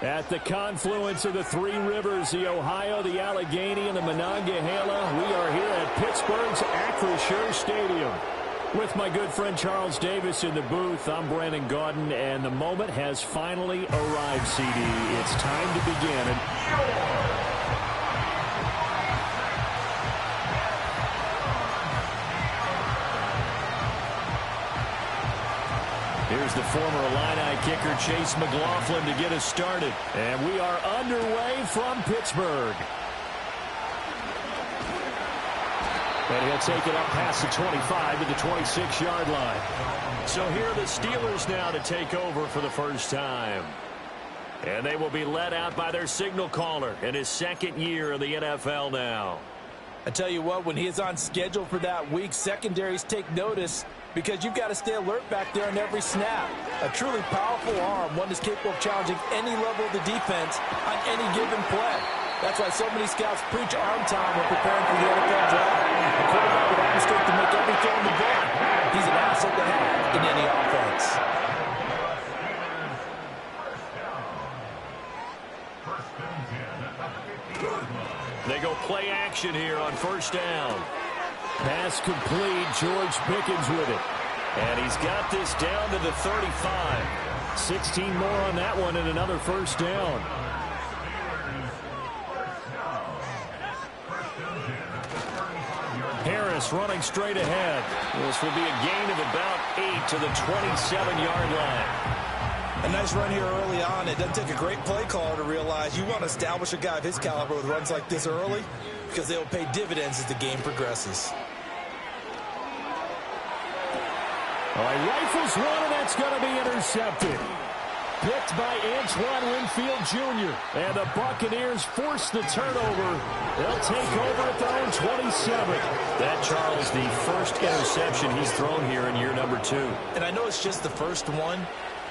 At the confluence of the three rivers, the Ohio, the Allegheny, and the Monongahela, we are here at Pittsburgh's Acrisure Stadium. With my good friend Charles Davis in the booth, I'm Brandon Gaudin, and the moment has finally arrived, CD. It's time to begin. Here's the former Illini kicker, Chase McLaughlin, to get us started. And we are underway from Pittsburgh. And he'll take it up past the 25 to the 26-yard line. So here are the Steelers now to take over for the first time. And they will be led out by their signal caller in his second year in the NFL now. I tell you what, when he is on schedule for that week, secondaries take notice because you've got to stay alert back there on every snap. A truly powerful arm, one that's capable of challenging any level of the defense on any given play. That's why so many scouts preach arm time when preparing for the NFL draft. A quarterback with arm strength to make every throw in the ball. He's an asset to have in any offense. They go play action here on first down. Pass complete. George Pickens with it. And he's got this down to the 35. 16 more on that one and another first down. Harris running straight ahead. This will be a gain of about 8 to the 27-yard line. A nice run here early on. It doesn't take a great play caller to realize you want to establish a guy of his caliber with runs like this early because they will pay dividends as the game progresses. All right, rifles one, and that's going to be intercepted. Picked by Antoine Winfield Jr. And the Buccaneers force the turnover. They'll take over at their own 27. That, Charles, the first interception he's thrown here in year number 2. And I know it's just the first one,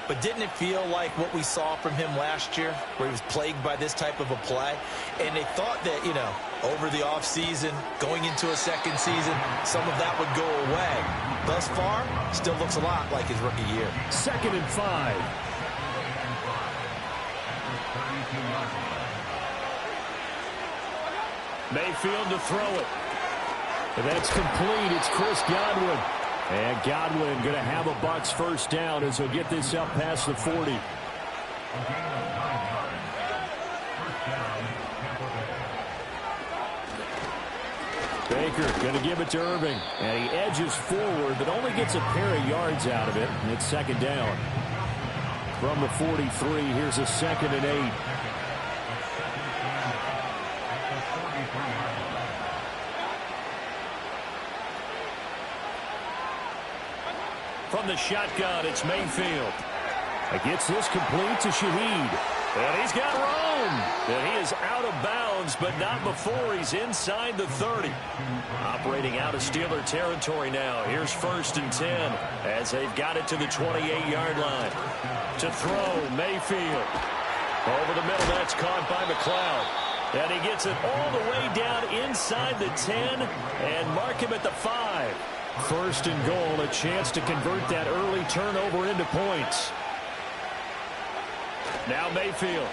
but didn't it feel like what we saw from him last year, where he was plagued by this type of a play? And they thought that, you know, over the offseason, going into a second season, some of that would go away. Thus far, still looks a lot like his rookie year. 2nd and 5. Mayfield to throw it. And that's complete. It's Chris Godwin. And Godwin going to have a Bucs first down as he'll get this up past the 40. Baker going to give it to Irving. And he edges forward, but only gets a pair of yards out of it. And it's 2nd down. From the 43, here's a 2nd and 8. From the shotgun, it's Mayfield. He gets this complete to Shaheed. And he's got room. And he is out of bounds, but not before he's inside the 30. Operating out of Steeler territory now. Here's 1st and 10 as they've got it to the 28-yard line. To throw, Mayfield. Over the middle, that's caught by McLeod. And he gets it all the way down inside the 10 and mark him at the 5. 1st and goal, a chance to convert that early turnover into points. Now Mayfield.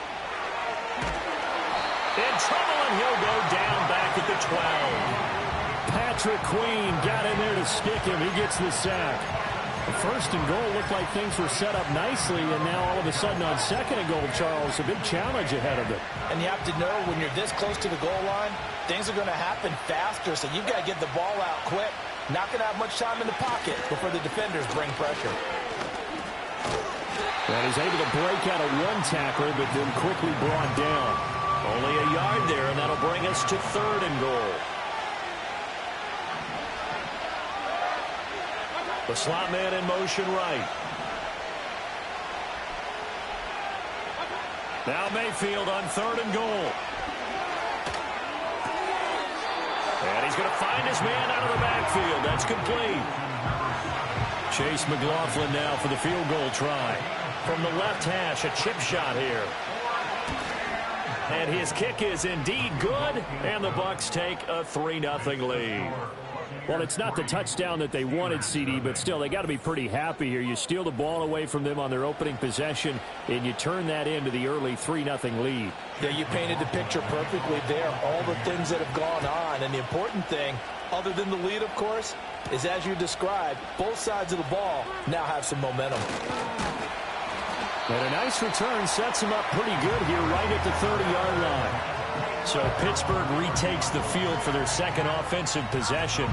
In trouble, and he'll go down back at the 12. Patrick Queen got in there to stick him. He gets the sack. The 1st and goal looked like things were set up nicely, and now all of a sudden on 2nd and goal, Charles, a big challenge ahead of it. And you have to know when you're this close to the goal line, things are going to happen faster, so you've got to get the ball out quick. Not going to have much time in the pocket before the defenders bring pressure. And he's able to break out of one tackler, but then quickly brought down. Only a yard there, and that'll bring us to 3rd and goal. The slot man in motion right. Now Mayfield on 3rd and goal. And he's going to find his man out of the backfield. That's complete. Chase McLaughlin now for the field goal try. From the left hash, a chip shot here. And his kick is indeed good, and the Bucs take a 3-0 lead. Well, it's not the touchdown that they wanted, CD, but still, they got to be pretty happy here. You steal the ball away from them on their opening possession, and you turn that into the early 3-0 lead. Yeah, you painted the picture perfectly there. All the things that have gone on, and the important thing, other than the lead, of course, is as you described, both sides of the ball now have some momentum. And a nice return sets them up pretty good here right at the 30-yard line. So Pittsburgh retakes the field for their second offensive possession.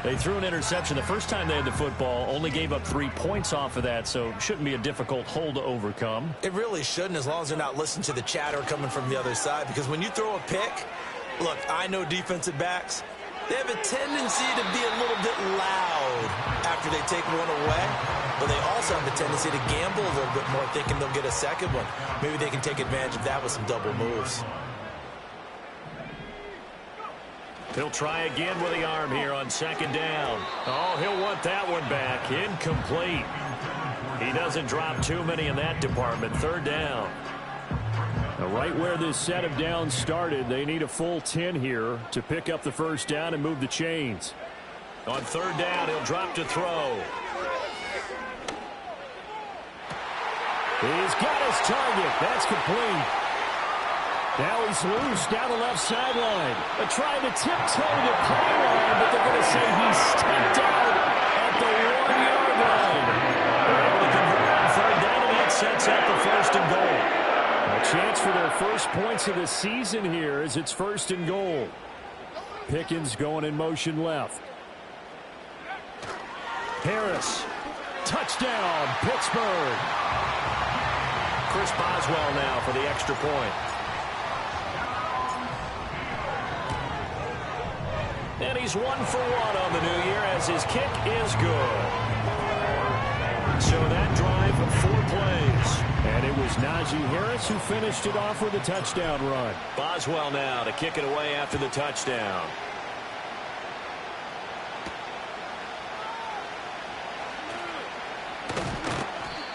They threw an interception the first time they had the football, only gave up 3 points off of that, so it shouldn't be a difficult hole to overcome. It really shouldn't, as long as they're not listening to the chatter coming from the other side, because when you throw a pick, look, I know defensive backs, they have a tendency to be a little bit loud after they take one away, but they also have a tendency to gamble a little bit more, thinking they'll get a second one. Maybe they can take advantage of that with some double moves. He'll try again with the arm here on second down. Oh, he'll want that one back. Incomplete. He doesn't drop too many in that department. Third down. Now, right where this set of downs started, they need a full 10 here to pick up the first down and move the chains. On third down, he'll drop to throw. He's got his target. That's complete. Now he's loose down the left sideline. They're trying to tiptoe the play line, but they're going to say he stepped out at the 1-yard line. They're able to convert on third down, and that sets up the first and goal. A chance for their first points of the season here as it's first and goal. Pickens going in motion left. Harris. Touchdown, Pittsburgh. Chris Boswell now for the extra point. And he's 1 for 1 on the new year as his kick is good. So that drive, 4 plays. And it was Najee Harris who finished it off with a touchdown run. Boswell now to kick it away after the touchdown.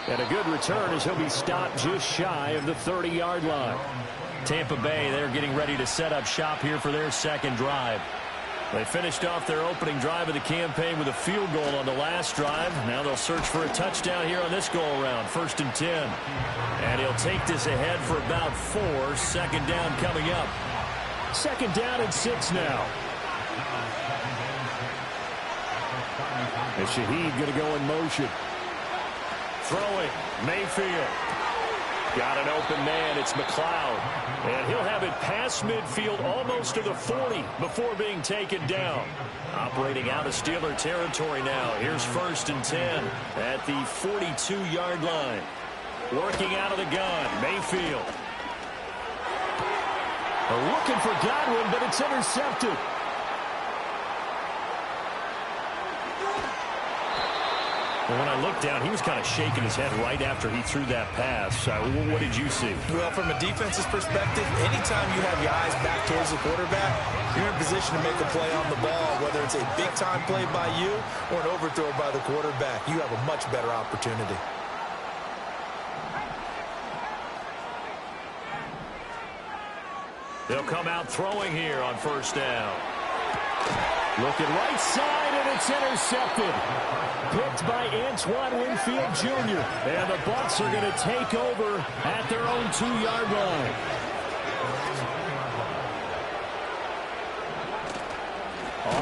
And a good return as he'll be stopped just shy of the 30-yard line. Tampa Bay, they're getting ready to set up shop here for their second drive. They finished off their opening drive of the campaign with a field goal on the last drive. Now they'll search for a touchdown here on this go-around, 1st and 10. And he'll take this ahead for about 4. Second down coming up. Second down and 6 now. And Shaheed going to go in motion. Throwing, Mayfield. Got an open man, it's McLeod. And he'll have it past midfield almost to the 40 before being taken down. Operating out of Steeler territory now. Here's 1st and 10 at the 42-yard line. Working out of the gun, Mayfield. Looking for Godwin, but it's intercepted. Well, when I looked down, he was kind of shaking his head right after he threw that pass. What did you see? Well, from a defense's perspective, anytime you have your eyes back towards the quarterback, you're in position to make a play on the ball, whether it's a big-time play by you or an overthrow by the quarterback. You have a much better opportunity. They'll come out throwing here on 1st down. Looking right side, and it's intercepted. Picked by Antoine Winfield Jr. And the Bucs are going to take over at their own 2-yard line.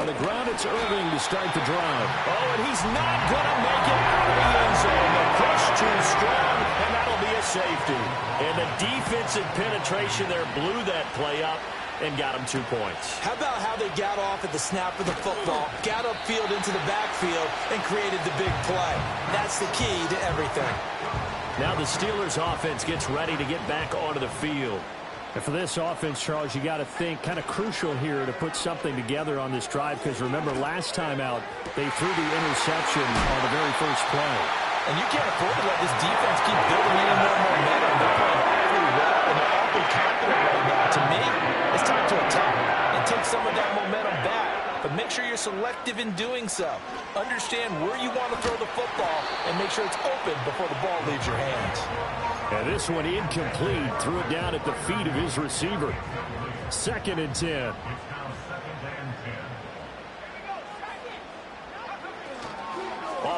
On the ground, it's Irving to start the drive. Oh, and he's not going to make it out of the end zone. The push too strong, and that'll be a safety. And the defensive penetration there blew that play up and got him 2 points. How about how they got off at the snap of the football, got upfield into the backfield, and created the big play? That's the key to everything. Now the Steelers offense gets ready to get back onto the field. And for this offense, Charles, you got to think kind of crucial here to put something together on this drive, because remember last time out they threw the interception on the very first play. And you can't afford to let this defense keep building any more momentum. They're playing pretty well, and they're awfully confident right now. To me, it's time to attack and take some of that momentum back. But make sure you're selective in doing so. Understand where you want to throw the football and make sure it's open before the ball leaves your hands. And this one incomplete. Threw it down at the feet of his receiver. 2nd and 10.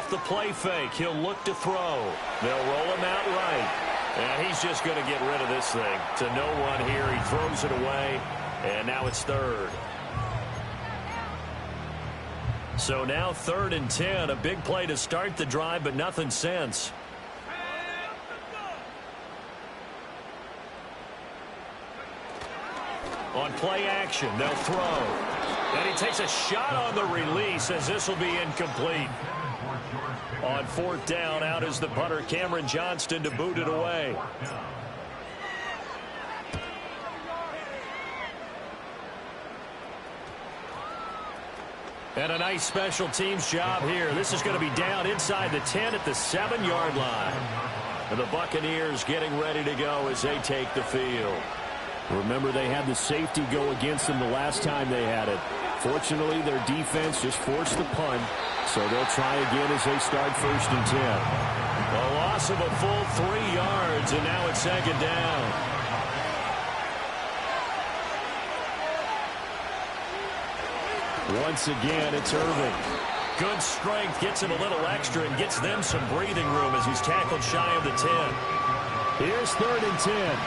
off the play fake. He'll look to throw. They'll roll him out right. And he's just going to get rid of this thing. To no one here. He throws it away. And now it's third. So now 3rd and 10. A big play to start the drive, but nothing since. On play action, they'll throw. And he takes a shot on the release as this will be incomplete. On 4th down, out is the punter, Cameron Johnston, to boot it away. And a nice special teams job here. This is going to be down inside the 10 at the 7-yard line. And the Buccaneers getting ready to go as they take the field. Remember, they had the safety go against them the last time they had it. Fortunately, their defense just forced the punt, so they'll try again as they start 1st and 10. A loss of a full 3 yards, and now it's 2nd down. Once again, it's Irving. Good strength, gets him a little extra and gets them some breathing room as he's tackled shy of the 10. Here's 3rd and 10.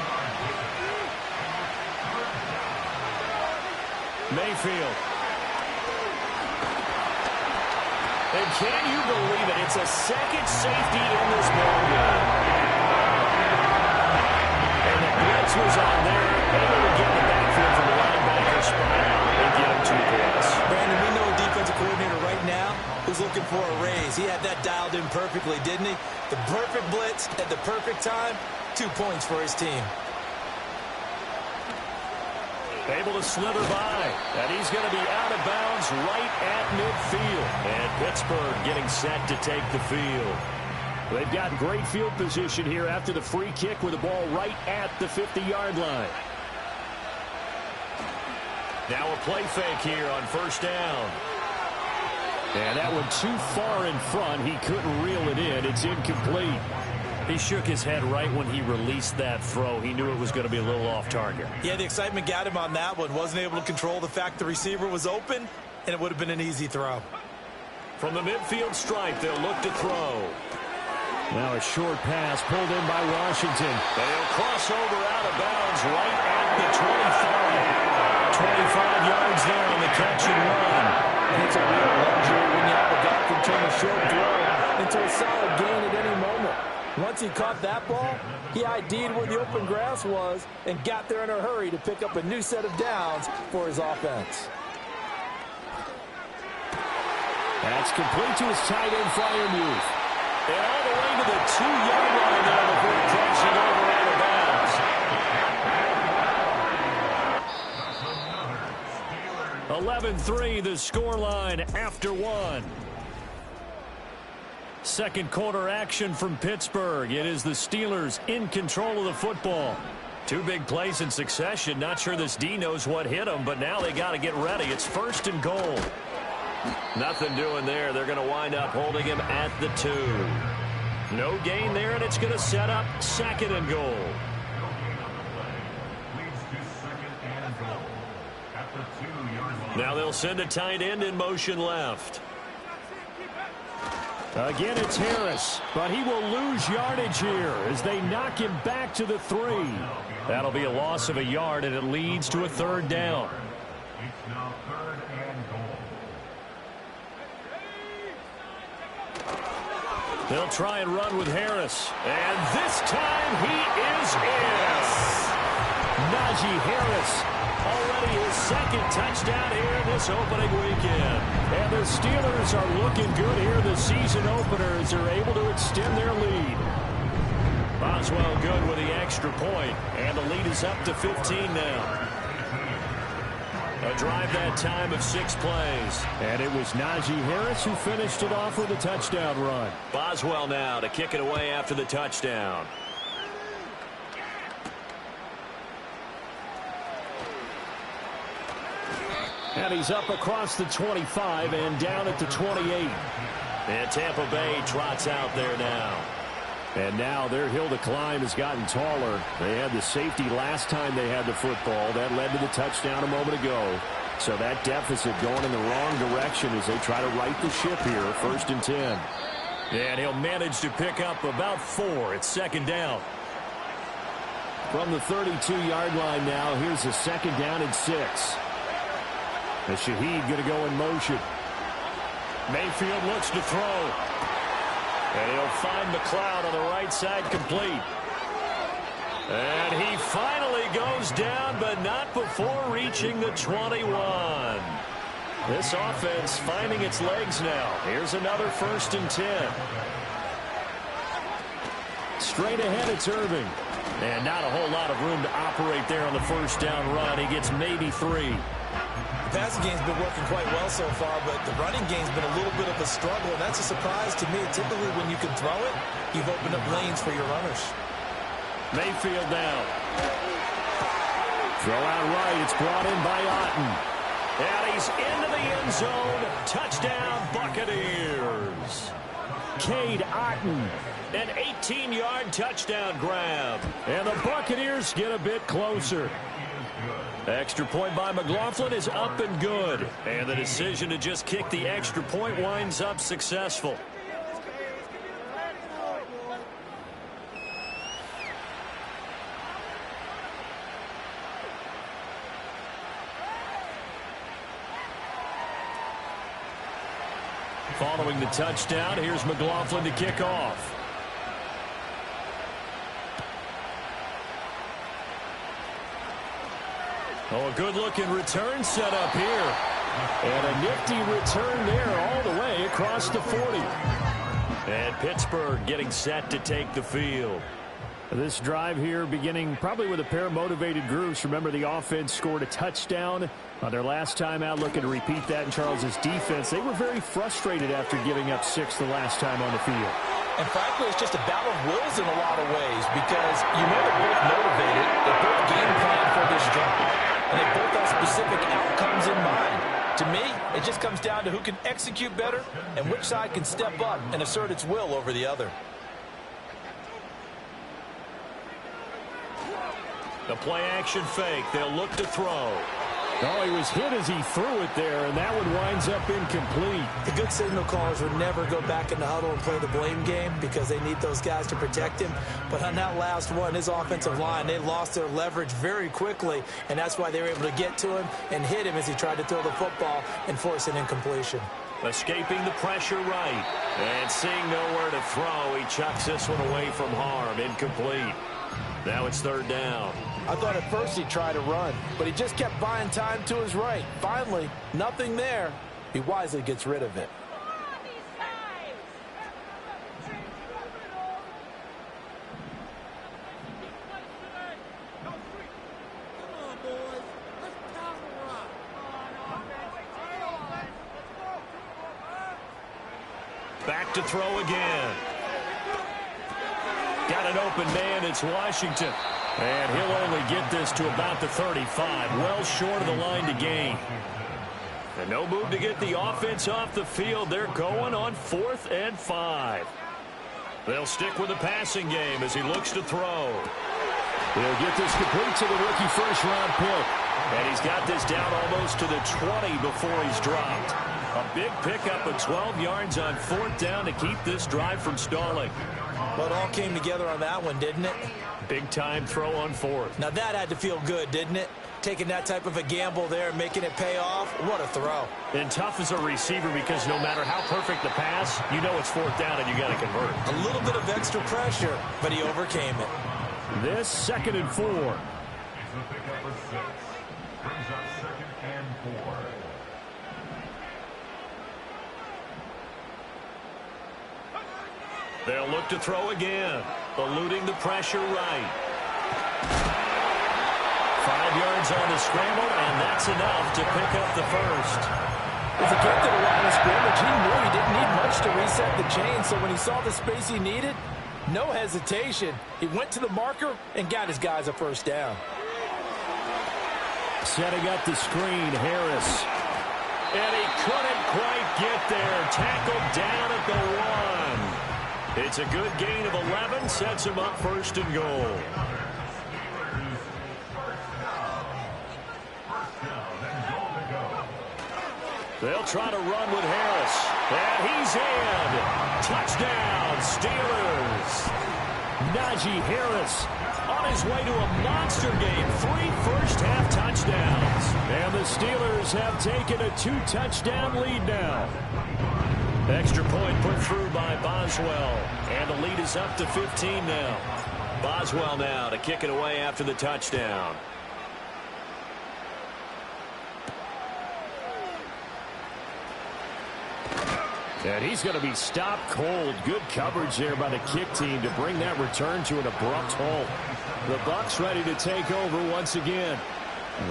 Mayfield. And can you believe it? It's a second safety in this ballgame. And the blitz was on there. Able to get the backfield from the linebacker spot and get him 2 points. Brandon, we know a defensive coordinator right now who's looking for a raise. He had that dialed in perfectly, didn't he? The perfect blitz at the perfect time. 2 points for his team. Able to slither by, and he's going to be out of bounds right at midfield. And Pittsburgh getting set to take the field. They've got great field position here after the free kick with the ball right at the 50-yard line. Now a play fake here on 1st down. And that one too far in front. He couldn't reel it in. It's incomplete. He shook his head right when he released that throw. He knew it was going to be a little off target. Yeah, the excitement got him on that one. Wasn't able to control the fact the receiver was open, and it would have been an easy throw. From the midfield stripe, they'll look to throw. Now a short pass pulled in by Washington. They'll cross over out of bounds right at the 25. 25 yards there on the catch and run. And it's a real luxury when you have a guy can turn a short throw into a solid gain at any moment. Once he caught that ball, he ID'd where the open grass was and got there in a hurry to pick up a new set of downs for his offense. That's complete to his tight end, Freiermuth. And all the way to the 2-yard line now before crossing over out of bounds. 11-3 the scoreline after 1. Second quarter action from Pittsburgh. It is the Steelers in control of the football. 2 big plays in succession. Not sure this D knows what hit them, but now they got to get ready. It's 1st and goal. Nothing doing there. They're going to wind up holding him at the 2. No gain there, and it's going to set up 2nd and goal. Now they'll send a tight end in motion left. Again, it's Harris, but he will lose yardage here as they knock him back to the 3. That'll be a loss of a yard, and it leads to a 3rd down. It's now 3rd and goal. They'll try and run with Harris. And this time he is in. Najee Harris. Already his 2nd touchdown here in this opening weekend. And the Steelers are looking good here the season opener as they're able to extend their lead. Boswell good with the extra point, and the lead is up to 15 now. A drive that time of 6 plays. And it was Najee Harris who finished it off with a touchdown run. Boswell now to kick it away after the touchdown. And he's up across the 25 and down at the 28. And Tampa Bay trots out there now. And now their hill to climb has gotten taller. They had the safety last time they had the football. That led to the touchdown a moment ago. So that deficit going in the wrong direction as they try to right the ship here. 1st and 10. And he'll manage to pick up about 4. It's second down. From the 32-yard line now, here's a second down and 6. And Shaheed going to go in motion. Mayfield looks to throw. And he'll find McLeod on the right side, complete. And he finally goes down, but not before reaching the 21. This offense finding its legs now. Here's another 1st and 10. Straight ahead, it's Irving. And not a whole lot of room to operate there on the first down run. He gets maybe 3. The passing game's been working quite well so far, but the running game's been a little bit of a struggle, and that's a surprise to me. Typically, when you can throw it, you've opened up lanes for your runners. Mayfield down. Throw out right. It's brought in by Otten. And he's into the end zone. Touchdown, Buccaneers. Cade Otten. An 18-yard touchdown grab. And the Buccaneers get a bit closer. Extra point by McLaughlin is up and good. And the decision to just kick the extra point winds up successful. Following the touchdown, here's McLaughlin to kick off. Oh, a good-looking return set up here. And a nifty return there all the way across the 40. And Pittsburgh getting set to take the field. This drive here beginning probably with a pair of motivated groups. Remember, the offense scored a touchdown on their last time out, looking to repeat that in Charles's defense. They were very frustrated after giving up 6 the last time on the field. And frankly, it's just a battle of wills in a lot of ways because you know they're both motivated. They both game plan for this drive. And they both have specific outcomes in mind. To me, it just comes down to who can execute better and which side can step up and assert its will over the other. The play-action fake. They'll look to throw. Oh, he was hit as he threw it there, and that one winds up incomplete. The good signal callers would never go back in the huddle and play the blame game because they need those guys to protect him. But on that last one, his offensive line, they lost their leverage very quickly, and that's why they were able to get to him and hit him as he tried to throw the football and force an incompletion. Escaping the pressure right. And seeing nowhere to throw, he chucks this one away from harm. Incomplete. Now it's 3rd down. I thought at first he'd try to run, but he just kept buying time to his right. Finally, nothing there. He wisely gets rid of it. Back to throw again. Got an open man. It's Washington. And he'll only get this to about the 35. Well short of the line to gain. And no move to get the offense off the field. They're going on 4th and 5. They'll stick with the passing game as he looks to throw. He'll get this complete to the rookie first-round pick. And he's got this down almost to the 20 before he's dropped. A big pickup of 12 yards on 4th down to keep this drive from stalling. Well, it all came together on that one, didn't it? Big-time throw on 4th. Now that had to feel good, didn't it? Taking that type of a gamble there and making it pay off. What a throw. And tough as a receiver because no matter how perfect the pass, you know it's 4th down and you got to convert. A little bit of extra pressure, but he overcame it. This 2nd and 4. Is the pickup of 6. Brings up 2nd and 4. They'll look to throw again, eluding the pressure right. 5 yards on the scramble, and that's enough to pick up the first. As he get to the line of scrimmage, he knew he didn't need much to reset the chain, so when he saw the space he needed, no hesitation. He went to the marker and got his guys a 1st down. Setting up the screen, Harris. And he couldn't quite get there. Tackled down at the 1. It's a good gain of 11, sets him up 1st and goal. They'll try to run with Harris. And he's in. Touchdown, Steelers. Najee Harris On his way to a monster game. 3 first-half touchdowns. And the Steelers have taken a 2-touchdown lead now. Extra point put through by Boswell. And the lead is up to 15 now. Boswell now to kick it away after the touchdown. And he's going to be stopped cold. Good coverage there by the kick team to bring that return to an abrupt halt. The Bucs ready to take over once again.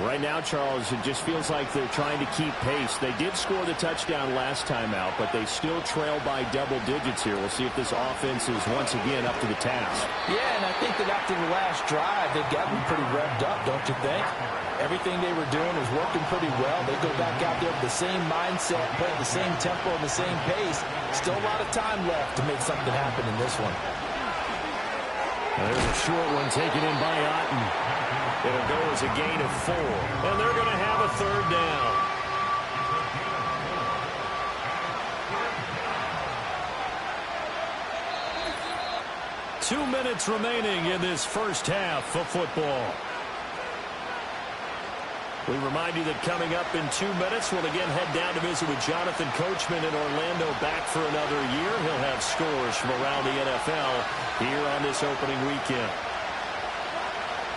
Right now, Charles, it just feels like they're trying to keep pace. They did score the touchdown last time out, but they still trail by double digits here. We'll see if this offense is once again up to the task. Yeah, and I think that after the last drive, they've gotten pretty revved up, don't you think? Everything they were doing was working pretty well. They go back out there with the same mindset, play at the same tempo and the same pace. Still a lot of time left to make something happen in this one. There's a short one taken in by Otten. It'll go as a gain of 4. And they're going to have a third down. Two minutes remaining in this first half of football. We remind you that coming up in 2 minutes, we'll again head down to visit with Jonathan Coachman in Orlando, back for another year. He'll have scores from around the NFL here on this opening weekend.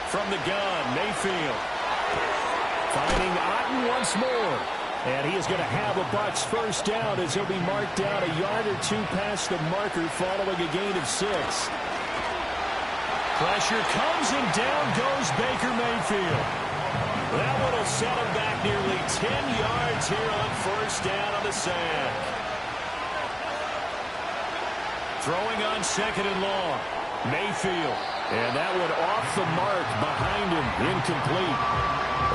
From the gun, Mayfield. Finding Otten once more. And he is going to have a Bucs first down as he'll be marked down a yard or 2 past the marker following a gain of 6. Pressure comes and down goes Baker Mayfield. That one will set him back nearly 10 yards here on first down on the sack. Throwing on second and long. Mayfield. And that one off the mark behind him. Incomplete.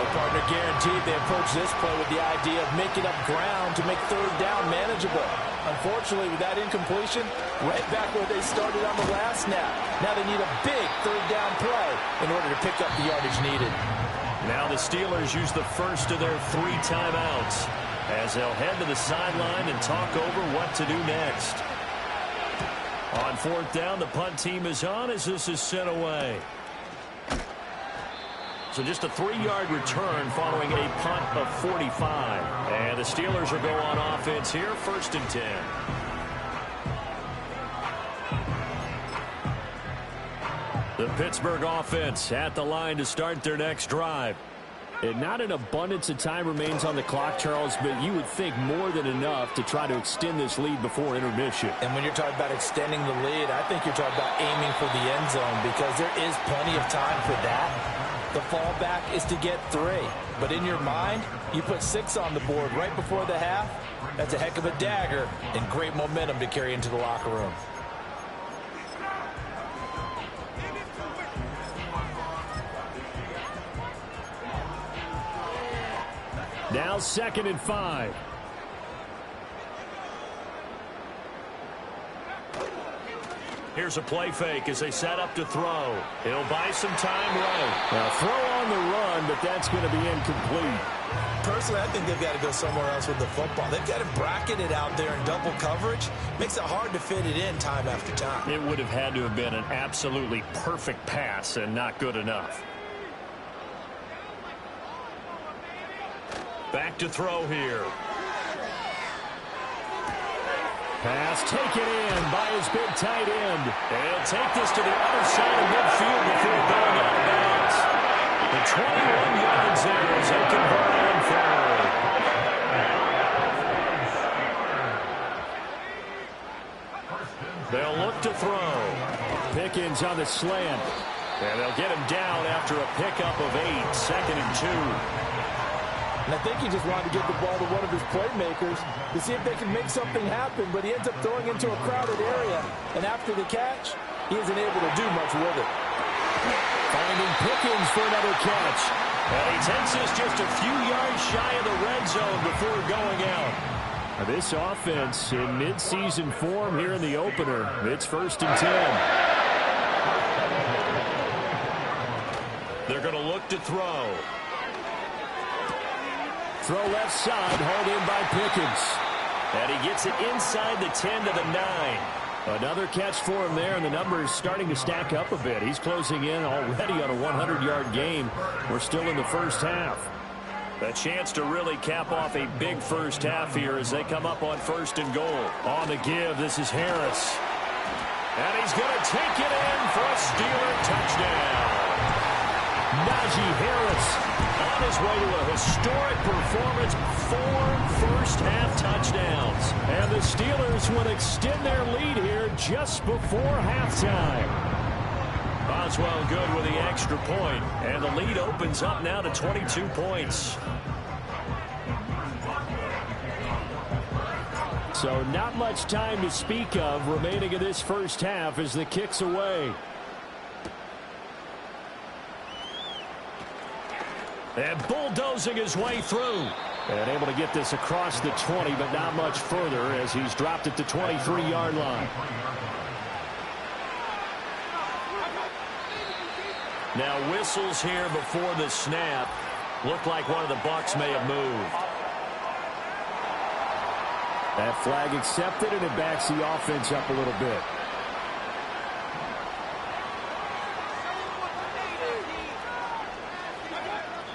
Well, partner, guaranteed they approach this play with the idea of making up ground to make third down manageable. Unfortunately, with that incompletion, right back where they started on the last snap. Now they need a big third down play in order to pick up the yardage needed. Now the Steelers use the first of their 3 timeouts as they'll head to the sideline and talk over what to do next. On fourth down, the punt team is on as this is sent away. So just a 3-yard return following a punt of 45. And the Steelers will go on offense here, 1st and 10. The Pittsburgh offense at the line to start their next drive. And not an abundance of time remains on the clock, Charles, but you would think more than enough to try to extend this lead before intermission. And when you're talking about extending the lead, I think you're talking about aiming for the end zone because there is plenty of time for that. The fallback is to get 3. But in your mind, you put 6 on the board right before the half. That's a heck of a dagger and great momentum to carry into the locker room. Now 2nd and 5. Here's a play fake as they set up to throw. He'll buy some time right. Now throw on the run, but that's going to be incomplete. Personally, I think they've got to go somewhere else with the football. They've got to bracket it out there in double coverage. Makes it hard to fit it in time after time. It would have had to have been an absolutely perfect pass and not good enough. Back to throw here. Pass taken in by his big tight end. And he'll take this to the other side of midfield before going out of bounds. The 21 yards there as they convert on forward. They'll look to throw. Pickens on the slant. And they'll get him down after a pickup of 8, 2nd and 2. And I think he just wanted to get the ball to one of his playmakers to see if they can make something happen, but he ends up throwing into a crowded area. And after the catch, he isn't able to do much with it. Finding Pickens for another catch. And he takes this just a few yards shy of the red zone before going out. Now this offense in midseason form here in the opener. It's 1st and 10. They're going to look to throw. throw left side, hauled in by Pickens. And he gets it inside the 10 to the 9. Another catch for him there, and the numbers starting to stack up a bit. He's closing in already on a 100-yard game. We're still in the first half. A chance to really cap off a big first half here as they come up on 1st and goal. On the give, this is Harris. And he's going to take it in for a Steeler touchdown. Najee Harris on his way to a historic performance, 4 first-half touchdowns. And the Steelers would extend their lead here just before halftime. Boswell good with the extra point, and the lead opens up now to 22 points. So not much time to speak of remaining in this first half as the kick's away. And bulldozing his way through. And able to get this across the 20, but not much further as he's dropped at the 23-yard line. Now whistles here before the snap. Looked like one of the Bucs may have moved. That flag accepted, and it backs the offense up a little bit.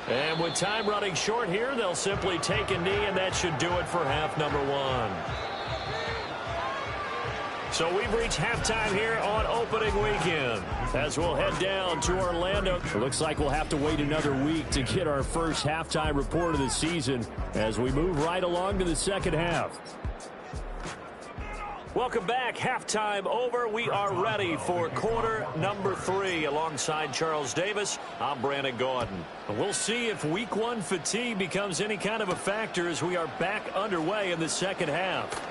And with time running short here, they'll simply take a knee, and that should do it for half number 1. So we've reached halftime here on opening weekend as we'll head down to Orlando. It looks like we'll have to wait another week to get our first halftime report of the season as we move right along to the second half. Welcome back. Halftime over. We are ready for quarter number 3 alongside Charles Davis. I'm Brandon Gaudin. We'll see if week 1 fatigue becomes any kind of a factor as we are back underway in the second half.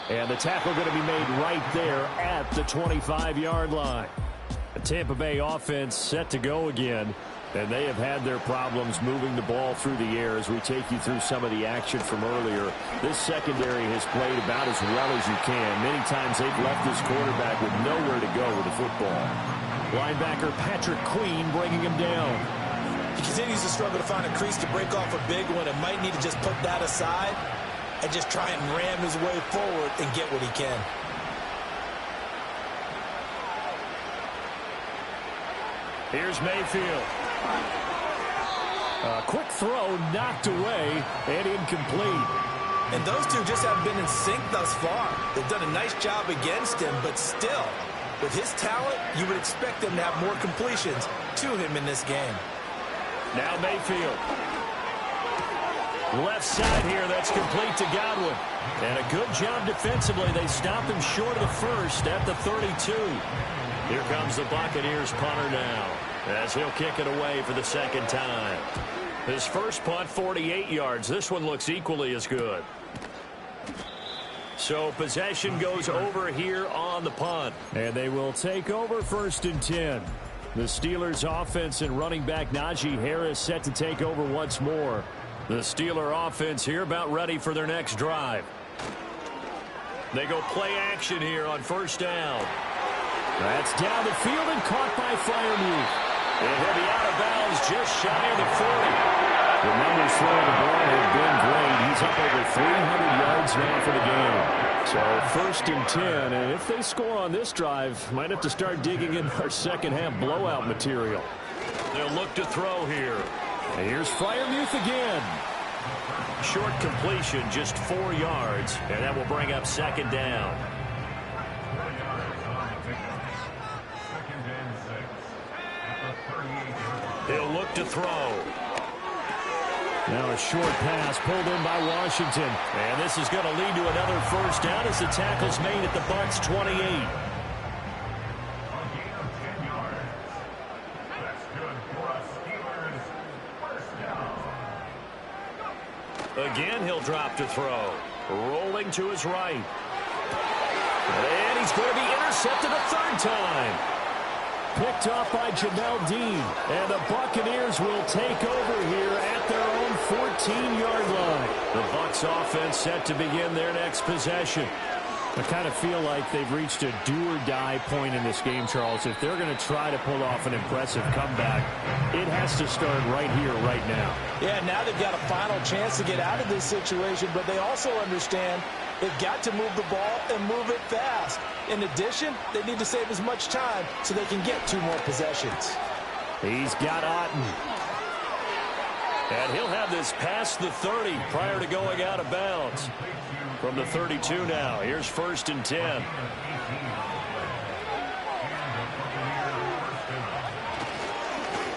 And the tackle going to be made right there at the 25-yard line. The Tampa Bay offense set to go again. And they have had their problems moving the ball through the air as we take you through some of the action from earlier. This secondary has played about as well as you can. Many times they've left this quarterback with nowhere to go with the football. Linebacker Patrick Queen bringing him down. He continues to struggle to find a crease to break off a big one and might need to just put that aside and just try and ram his way forward and get what he can. Here's Mayfield. A quick throw knocked away and incomplete. And those two just haven't been in sync thus far. They've done a nice job against him, but still, with his talent, you would expect them to have more completions to him in this game. Now Mayfield. Left side here, that's complete to Godwin. And a good job defensively. They stopped him short of the first at the 32. Here comes the Buccaneers punter now as he'll kick it away for the second time. His first punt, 48 yards. This one looks equally as good. So possession goes over here on the punt. And they will take over 1st and 10. The Steelers offense and running back Najee Harris set to take over once more. The Steeler offense here about ready for their next drive. They go play action here on 1st down. That's down the field and caught by Freiermuth. And he'll be out of bounds just shy of the 40. The numbers throwing the ball have been great. He's up over 300 yards now for the game. So 1st and 10, and if they score on this drive, might have to start digging in our second half blowout material. They'll look to throw here. And here's Freiermuth again. Short completion, just 4 yards, and that will bring up 2nd down. He'll look to throw. Now a short pass pulled in by Washington. And this is going to lead to another 1st down as the tackle's made at the Bucs 28. Again, he'll drop to throw. Rolling to his right. And he's going to be intercepted a 3rd time. Picked off by Jamel Dean. And the Buccaneers will take over here at their own 14-yard line. The Bucs offense set to begin their next possession. I kind of feel like they've reached a do-or-die point in this game, Charles. If they're going to try to pull off an impressive comeback, it has to start right here, right now. Yeah, now they've got a final chance to get out of this situation, but they also understand they've got to move the ball and move it fast. In addition, they need to save as much time so they can get 2 more possessions. He's got Otten. And he'll have this past the 30 prior to going out of bounds. From the 32 now, here's 1st and 10.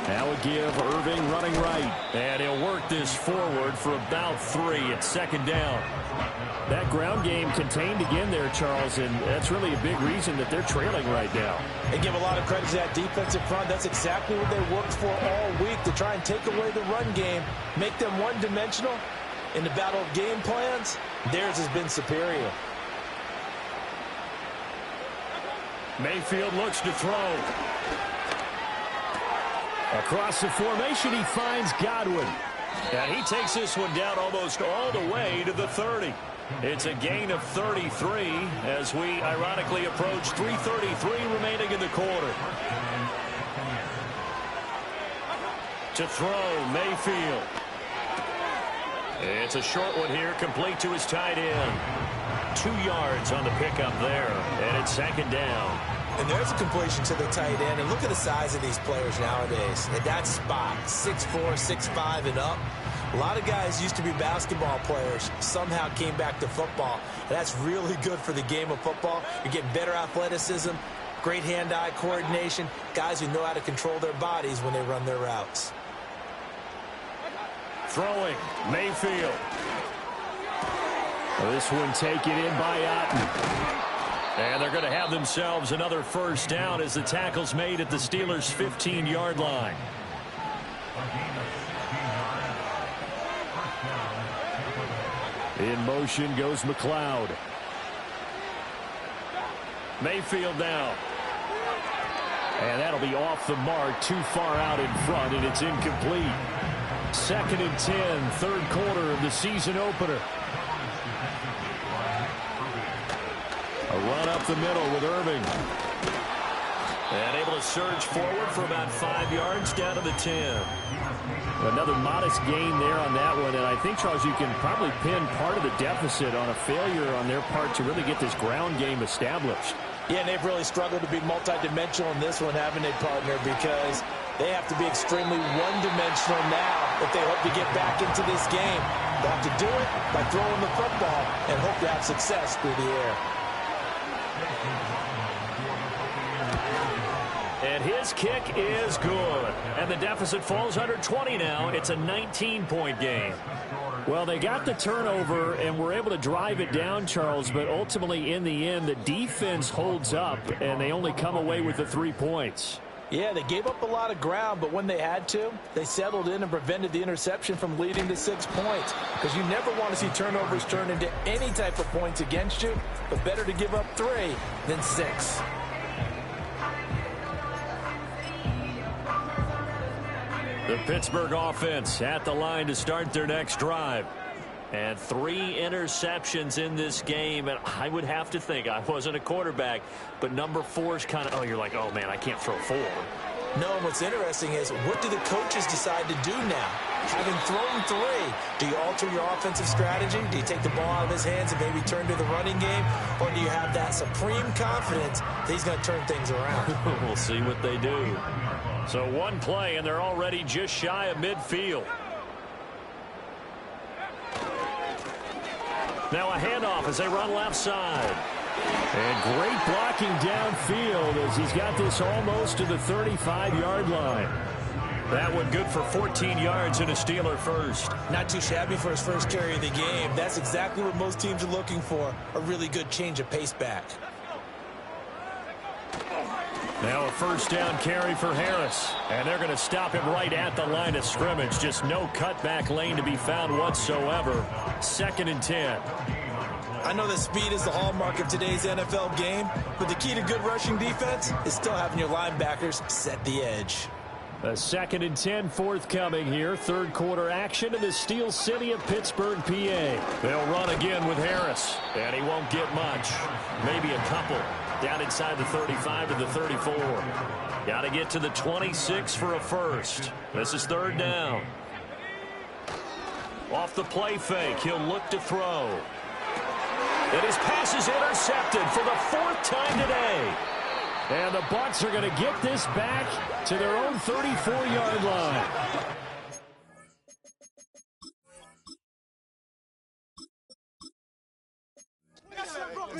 Now a give, Irving running right. And he'll work this forward for about 3. It's 2nd down. That ground game contained again there, Charles, and that's really a big reason that they're trailing right now. They give a lot of credit to that defensive front. That's exactly what they worked for all week, to try and take away the run game, make them one-dimensional. In the battle of game plans, theirs has been superior. Mayfield looks to throw. Across the formation, he finds Godwin. And he takes this one down almost all the way to the 30. It's a gain of 33 as we ironically approach 3:33 remaining in the quarter. To throw, Mayfield. It's a short one here, complete to his tight end. 2 yards on the pickup there, and it's 2nd down. And there's a completion to the tight end. And look at the size of these players nowadays. At that spot, 6'4", 6'5", and up. A lot of guys used to be basketball players, somehow came back to football. And that's really good for the game of football. You're getting better athleticism, great hand-eye coordination, guys who know how to control their bodies when they run their routes. Throwing, Mayfield. This one taken in by Otten. And they're going to have themselves another 1st down as the tackle's made at the Steelers' 15-yard line. In motion goes McLeod. Mayfield now. And that'll be off the mark, too far out in front, and it's incomplete. 2nd and 10, 3rd quarter of the season opener. A run up the middle with Irving. And able to surge forward for about 5 yards down to the 10. Another modest gain there on that one, and I think, Charles, you can probably pin part of the deficit on a failure on their part to really get this ground game established. Yeah, and they've really struggled to be multidimensional in this one, haven't they, partner? Because they have to be extremely one-dimensional now if they hope to get back into this game. They have to do it by throwing the football and hope to have success through the air. And his kick is good. And the deficit falls under 20 now. It's a 19-point game. Well, they got the turnover and were able to drive it down, Charles, but ultimately in the end, the defense holds up, and they only come away with the 3 points. Yeah, they gave up a lot of ground, but when they had to, they settled in and prevented the interception from leading to 6 points. Because you never want to see turnovers turn into any type of points against you, but better to give up 3 than 6. The Pittsburgh offense at the line to start their next drive. And 3 interceptions in this game. And I would have to think, I wasn't a quarterback, but number 4 is kind of, oh, you're like, oh, man, I can't throw 4. No, what's interesting is, what do the coaches decide to do now? Having thrown 3, do you alter your offensive strategy? Do you take the ball out of his hands and maybe turn to the running game? Or do you have that supreme confidence that he's going to turn things around? We'll see what they do. So 1 play, and they're already just shy of midfield. Now a handoff as they run left side. And great blocking downfield as he's got this almost to the 35-yard line. That one good for 14 yards and a Steeler first. Not too shabby for his first carry of the game. That's exactly what most teams are looking for, a really good change of pace back. Now a 1st down carry for Harris. And they're going to stop him right at the line of scrimmage. Just no cutback lane to be found whatsoever. 2nd and 10. I know that speed is the hallmark of today's NFL game, but the key to good rushing defense is still having your linebackers set the edge. A 2nd and 10 forthcoming here. Third quarter action in the Steel City of Pittsburgh, PA. They'll run again with Harris, and he won't get much. Maybe a couple. Down inside the 35 to the 34. Got to get to the 26 for a first. This is 3rd down. Off the play fake, he'll look to throw. And his pass is intercepted for the 4th time today. And the Bucks are going to get this back to their own 34-yard line.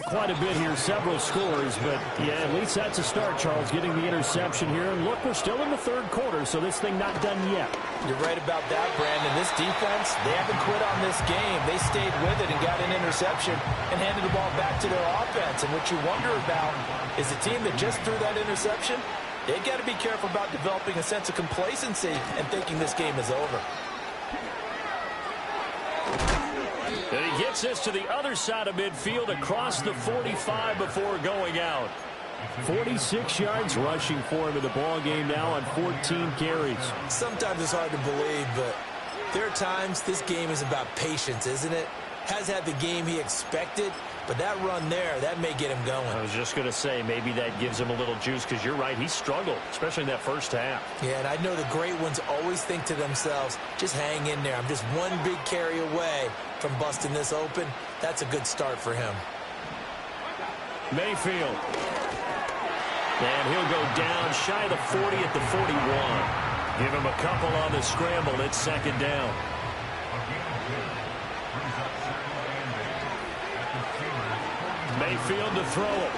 Quite a bit here, several scores, but yeah, at least that's a start, Charles, getting the interception here. And look, we're still in the 3rd quarter, so this thing not done yet. You're right about that, Brandon. This defense, they haven't quit on this game. They stayed with it and got an interception and handed the ball back to their offense. And what you wonder about is the team that just threw that interception, they got to be careful about developing a sense of complacency and thinking this game is over. And he gets this to the other side of midfield across the 45 before going out. 46 yards rushing for him in the ball game now on 14 carries. Sometimes it's hard to believe, but there are times this game is about patience, isn't it? Has had the game he expected, but that run there, that may get him going. I was just going to say, maybe that gives him a little juice, because you're right, he struggled, especially in that first half. Yeah, and I know the great ones always think to themselves, just hang in there. I'm just one big carry away from busting this open. That's a good start for him. Mayfield. And he'll go down shy of the 40 at the 41. Give him a couple on the scramble. It's 2nd down. Mayfield to throw it.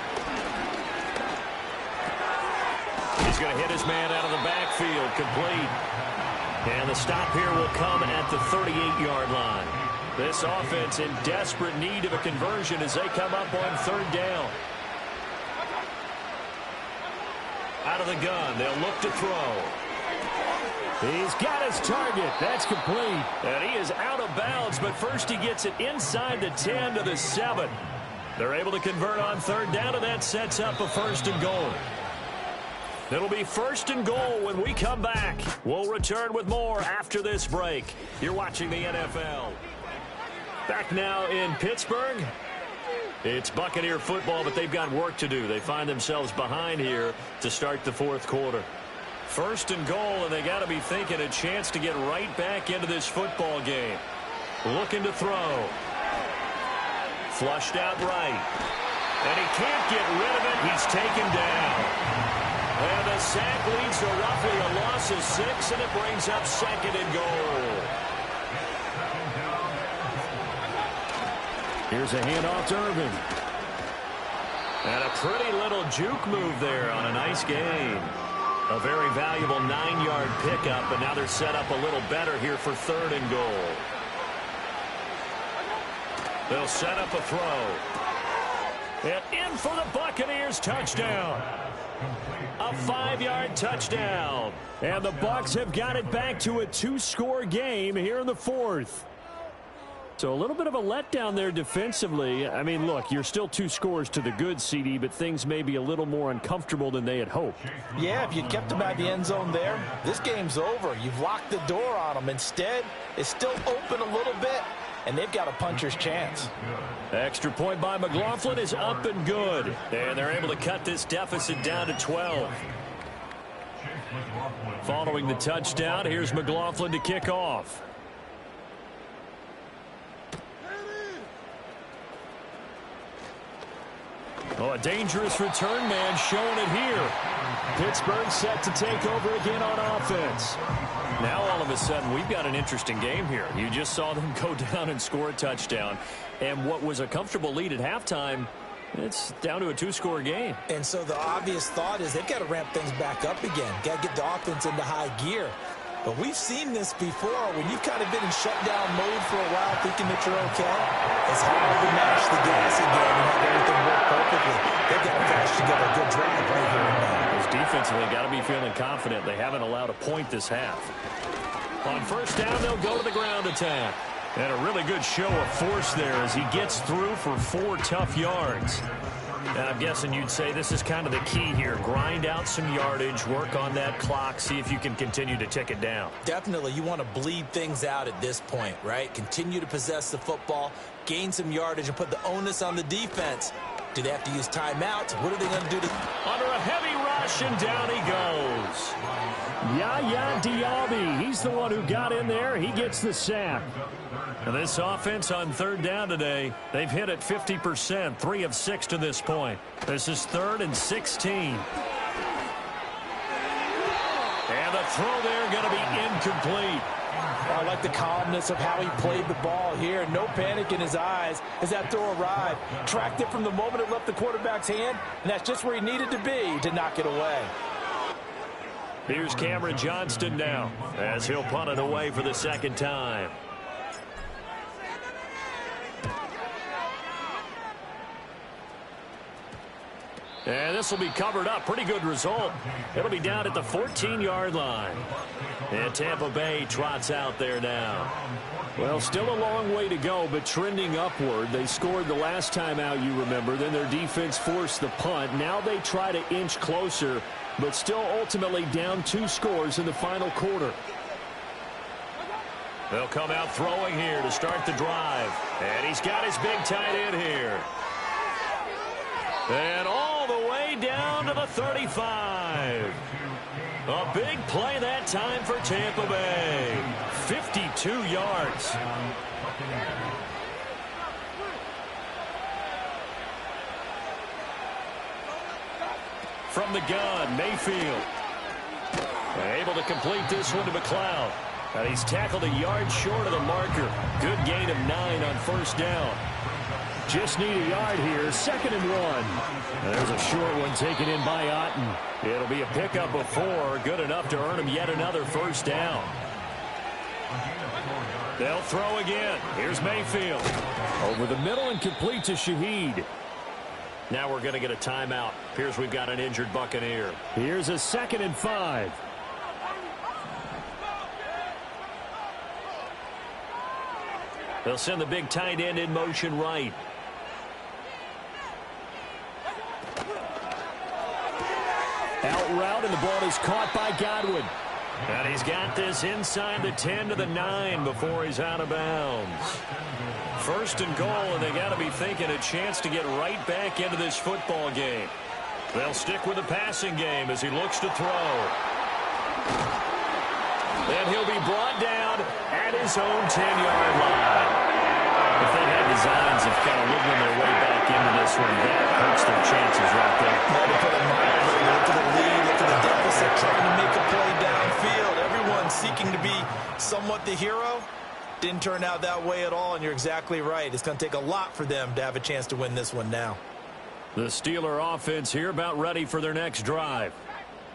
He's going to hit his man out of the backfield. Complete. And the stop here will come at the 38-yard line. This offense in desperate need of a conversion as they come up on 3rd down. Out of the gun, they'll look to throw. He's got his target. That's complete. And he is out of bounds, but first he gets it inside the 10 to the 7. They're able to convert on 3rd down, and that sets up a 1st and goal. It'll be 1st and goal when we come back. We'll return with more after this break. You're watching the NFL. Back now in Pittsburgh. It's Buccaneer football, but they've got work to do. They find themselves behind here to start the 4th quarter. 1st and goal, and they got to be thinking a chance to get right back into this football game. Looking to throw. Flushed out right. And he can't get rid of it. He's taken down. And the sack leads to roughly a loss of 6, and it brings up 2nd and goal. Here's a handoff to Irvin. And a pretty little juke move there on a nice gain. A very valuable 9-yard pickup, and now they're set up a little better here for 3rd and goal. They'll set up a throw. And in for the Buccaneers, touchdown. A 5-yard touchdown. And the Bucs have got it back to a 2-score game here in the 4th. So a little bit of a letdown there defensively. I mean, look, you're still 2 scores to the good, CD, but things may be a little more uncomfortable than they had hoped. Yeah, if you'd kept them at the end zone there, this game's over. You've locked the door on them. Instead, it's still open a little bit, and they've got a puncher's chance. Extra point by McLaughlin is up and good. And they're able to cut this deficit down to 12. Following the touchdown, here's McLaughlin to kick off. Oh, a dangerous return man showing it here. Pittsburgh set to take over again on offense. Now all of a sudden we've got an interesting game here. You just saw them go down and score a touchdown. And what was a comfortable lead at halftime, it's down to a 2-score game. And so the obvious thought is they've got to ramp things back up again. Got to get the offense into high gear. But we've seen this before. When you've kind of been in shutdown mode for a while thinking that you're okay, it's hard to mash the gas again and have everything work perfectly. They've got to flash together a good drive right here and now. Those defensively got to be feeling confident. They haven't allowed a point this half. On 1st down, they'll go to the ground attack. And a really good show of force there as he gets through for 4 tough yards. And I'm guessing you'd say this is kind of the key here. Grind out some yardage, work on that clock, see if you can continue to tick it down. Definitely, you want to bleed things out at this point, right? Continue to possess the football, gain some yardage, and put the onus on the defense. Do they have to use timeouts? What are they going to do to... Under a heavy rush, and down he goes. Yaya Diaby, he's the one who got in there. He gets the sack. And this offense on third down today, they've hit it 50%, 3 of 6 to this point. This is 3rd and 16. And the throw there going to be incomplete. I like the calmness of how he played the ball here. No panic in his eyes as that throw arrived. Tracked it from the moment it left the quarterback's hand, and that's just where he needed to be to knock it away. Here's Cameron Johnston now as he'll punt it away for the second time. And this will be covered up. Pretty good result. It'll be down at the 14-yard line. And Tampa Bay trots out there now. Well, still a long way to go, but trending upward. They scored the last time out, you remember. Then their defense forced the punt. Now they try to inch closer, but still ultimately down 2 scores in the final quarter. They'll come out throwing here to start the drive. And he's got his big tight end here. And all the way down to the 35. A big play that time for Tampa Bay. 52 yards. From the gun, Mayfield. Able to complete this one to McLeod. And he's tackled a yard short of the marker. Good gain of 9 on first down. Just need a yard here, 2nd and 1. There's a short one taken in by Otten. It'll be a pickup of 4, good enough to earn him yet another first down. They'll throw again. Here's Mayfield. Over the middle and complete to Shaheed. Now we're going to get a timeout. Appears we've got an injured Buccaneer. Here's a 2nd and 5. They'll send the big tight end in motion right. Out route, and the ball is caught by Godwin. And he's got this inside the 10 to the 9 before he's out of bounds. 1st and goal, and they got to be thinking a chance to get right back into this football game. They'll stick with the passing game as he looks to throw. And he'll be brought down at his own 10-yard line. If they had designs of kind of wiggling their way back into this one, that hurts their chances right there. Well, to put a mile, look at the lead, look at the deficit, trying to make a play downfield. Everyone seeking to be somewhat the hero. Didn't turn out that way at all, and you're exactly right. It's going to take a lot for them to have a chance to win this one now. The Steeler offense here about ready for their next drive.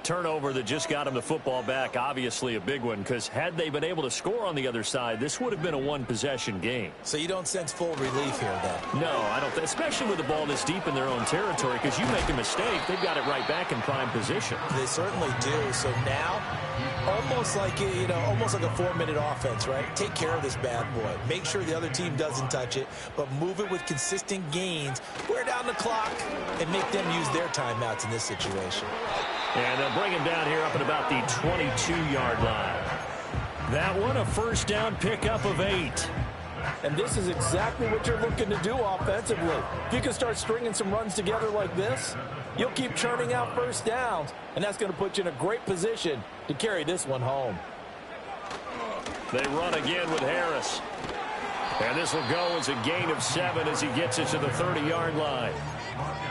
Turnover that just got them the football back, obviously a big one, because had they been able to score on the other side, this would have been a one-possession game. So you don't sense full relief here, then? No, I don't, especially with the ball this deep in their own territory, because you make a mistake, they've got it right back in prime position. They certainly do. So now, almost like a 4-minute offense, right? Take care of this bad boy. Make sure the other team doesn't touch it, but move it with consistent gains, wear down the clock, and make them use their timeouts in this situation. And they'll bring him down here up at about the 22-yard line. That one, a first down pickup of 8. And this is exactly what you're looking to do offensively. If you can start stringing some runs together like this, you'll keep churning out first downs, and that's going to put you in a great position to carry this one home. They run again with Harris. And this will go as a gain of 7 as he gets it to the 30-yard line.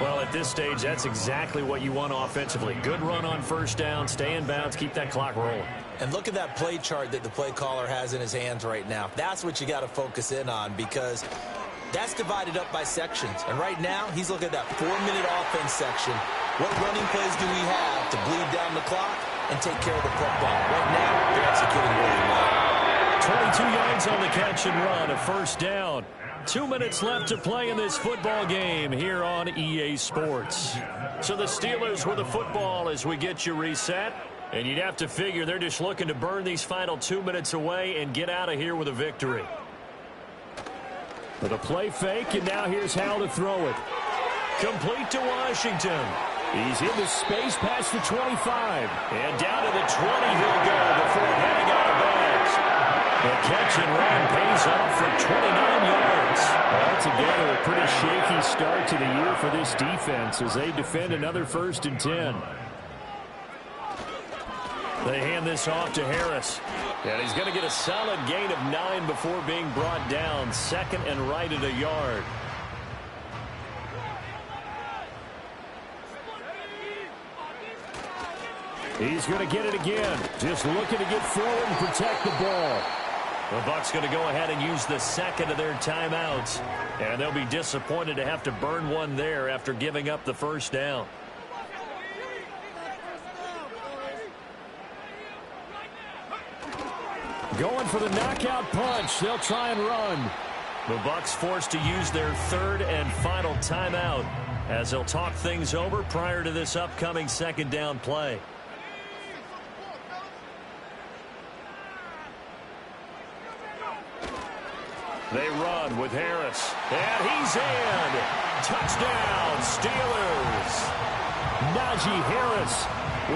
Well, at this stage, that's exactly what you want offensively. Good run on first down, stay in bounds, keep that clock rolling. And look at that play chart that the play caller has in his hands right now. That's what you got to focus in on, because that's divided up by sections. And right now, he's looking at that 4-minute offense section. What running plays do we have to bleed down the clock and take care of the football? Right now, they're executing really well. 22 yards on the catch and run, a first down. 2 minutes left to play in this football game here on EA Sports. So the Steelers with the football as we get you reset. And you'd have to figure they're just looking to burn these final 2 minutes away and get out of here with a victory. With a play fake, and now here's how to throw it. Complete to Washington. He's into space past the 25. And down to the 20 he'll go before heading out of bounds. The catch and run pays off for 29 yards. Altogether, a pretty shaky start to the year for this defense as they defend another 1st and 10. They hand this off to Harris. And he's going to get a solid gain of 9 before being brought down. 2nd and right at a yard. He's going to get it again. Just looking to get forward and protect the ball. The Bucs going to go ahead and use the 2nd of their timeouts. And they'll be disappointed to have to burn one there after giving up the 1st down. Going for the knockout punch. They'll try and run. The Bucs forced to use their 3rd and final timeout as they'll talk things over prior to this upcoming 2nd down play. They run with Harris. And he's in. Touchdown, Steelers. Najee Harris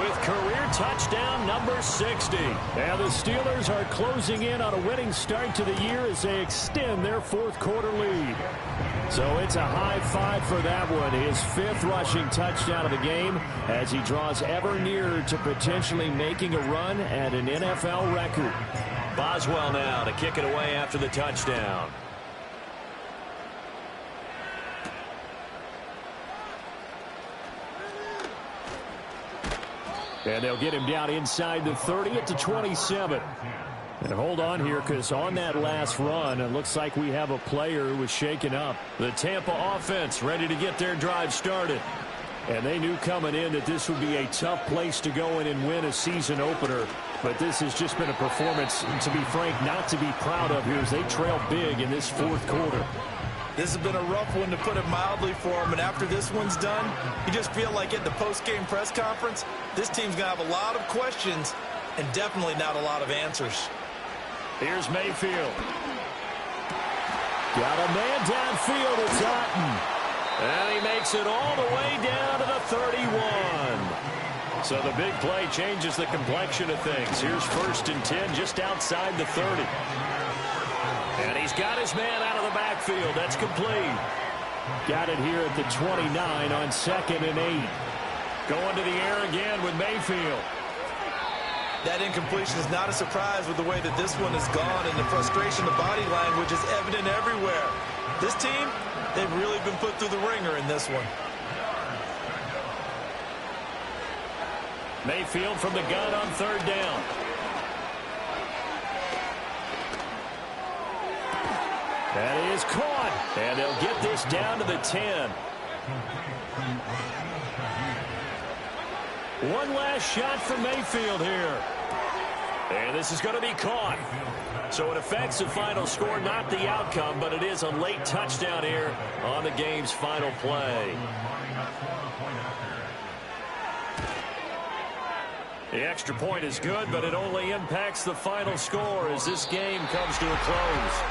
with career touchdown number 60. And the Steelers are closing in on a winning start to the year as they extend their 4th quarter lead. So it's a high 5 for that one. His 5th rushing touchdown of the game as he draws ever nearer to potentially making a run at an NFL record. Boswell now to kick it away after the touchdown. And they'll get him down inside the 30 at the 27. And hold on here because on that last run, it looks like we have a player who was shaken up. The Tampa offense ready to get their drive started. And they knew coming in that this would be a tough place to go in and win a season opener. But this has just been a performance, to be frank, not to be proud of here as they trail big in this 4th quarter. This has been a rough one, to put it mildly, for him. And after this one's done, you just feel like at the post-game press conference, this team's going to have a lot of questions and definitely not a lot of answers. Here's Mayfield. Got a man downfield. It's Otten. And he makes it all the way down to the 31. So the big play changes the complexion of things. Here's 1st and 10 just outside the 30. And he's got his man out of the backfield. That's complete. Got it here at the 29 on 2nd and 8. Going to the air again with Mayfield. That incompletion is not a surprise with the way that this one has gone, and the frustration, the body language is evident everywhere. This team, they've really been put through the ringer in this one. Mayfield from the gun on 3rd down. That is caught. And they'll get this down to the 10. One last shot for Mayfield here. And this is going to be caught. So it affects the final score, not the outcome, but it is a late touchdown here on the game's final play. The extra point is good, but it only impacts the final score as this game comes to a close.